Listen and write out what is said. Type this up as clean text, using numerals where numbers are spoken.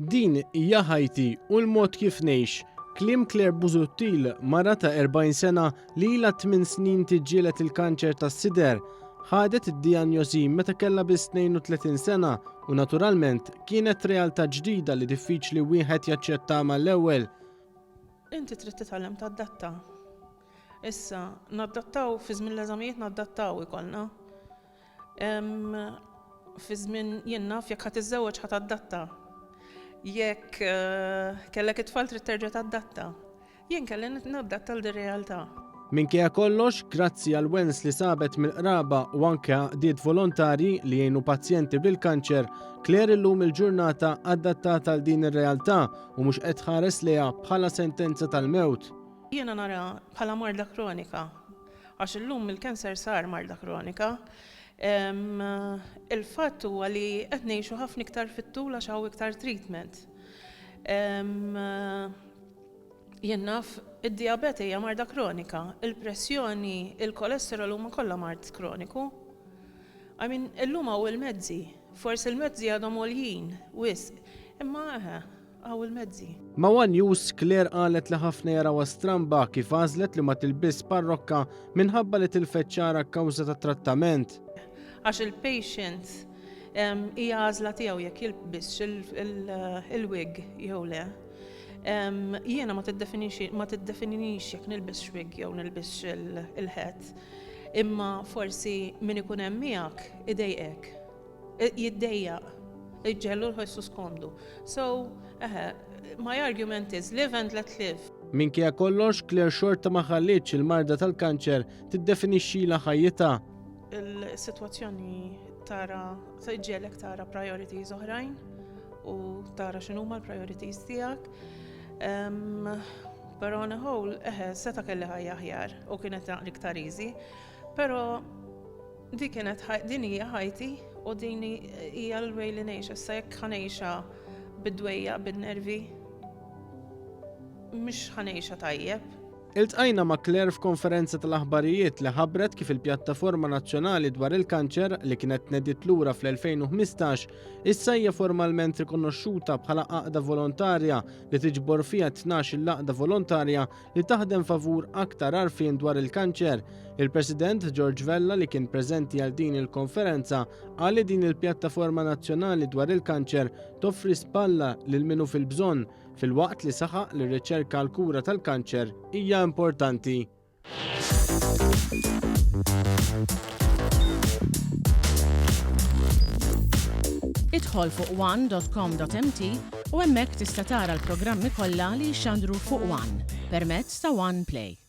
Din hija ħajti u l-mod kif ngħix. Kliem Claire Busuttil, mara ta' 40 sena li ilha 8 snin tiġġieled il-kanċer tas-sider, ħadet id-dijanjosi meta kellha biss 32 sena u naturalment kienet realtà ġdida li diffiċli wieħed jaċċettha mal-ewwel. Inti trid titgħallem tadatta. Issa naddattaw fi żmien l-eżamijiet naddattaw ikollna. Fi żmien jien naf jekk ħadd iżżewweġ ħadd adatta. Jekk kellek it-tfal trid terġa' tadatta. Jien kelli nadatta l-realtà. Minkejja kollox, grazzi għal wens li sabet mill-qraba u anke għaqdiet volontari li jgħinu pazjenti bil-kanċer, Claire illum il-ġurnata adattata għal din ir-realtà u mhux qed tħares lejha bħala sentenza tal-mewt. Jiena nara bħala marda kronika, għax illum il-kanser sar marda kronika. Il-fatt huwa li qed ngħixu ħafna iktar fit-tul għax hawn iktar treatment. Jien naf id-diabete hija marda kronika, il-pressjoni, il-kolesterol huma kollha mard kroniku. Illum hawn il-mezzi, forsi il-mezzi għadhom għoljin, wisq, imma hawn il-mezzi. Ma' One News Claire qalet li ħafna jarawha stramba kif għażlet li ma tilbis parrokka minħabba li tilfet ċara kkawża tat trattament. Għax il-patient hija għażla tiegħu jekk jilbisx il-wig jew le. Jiena ma tiddefinix jekk nilbis wig jew nilbis il-het. Imma forsi min ikun hemm miegħek idejqek. Jiddejjaq. Iġġellu l-ħossu skomdu. So, my argument is live and let live. Minkejja kollox, Claire xorta ma ħallitx il-marda tal-kanċer tiddefinixxilha ħajjitha. Il-sitwazzjoni ġielek tara priorities oħrajn u tara x'inhuma l-priorities tiegħek. Però on a whole, seta kelli ħajja aħjar u kienet iktar easy. Però din hija ħajti u din hija l-way li ngħix. Issa jekk ħanejxa bid-dwejja bin-nervi mhux ħanejxa tajjeb. Iltqajna ma' Claire f'konferenza tal-aħbarijiet li ħabbret kif il-Pjattaforma Nazzjonali dwar il-Kanċer li kienet tnediet lura fl-2015 issa hija formalment rikonoxxuta bħala għaqda volontarja li tiġbor fiha 12 laqda volontarja li taħdem favur aktar għarfien dwar il-kanċer. Il-President George Vella li kien preżenti għal din il-konferenza qal li din il-Pjattaforma Nazzjonali dwar il-Kanċer toffri spalla lil minu fil-bżonn fil-waqt li saħaq li r-riċerka għal kura tal-kanċer hija importanti. Idħol fuq one.com.mt u hemmhekk tista' tara l-programmi kollha li jxandru fuq One permezz ta' One Play.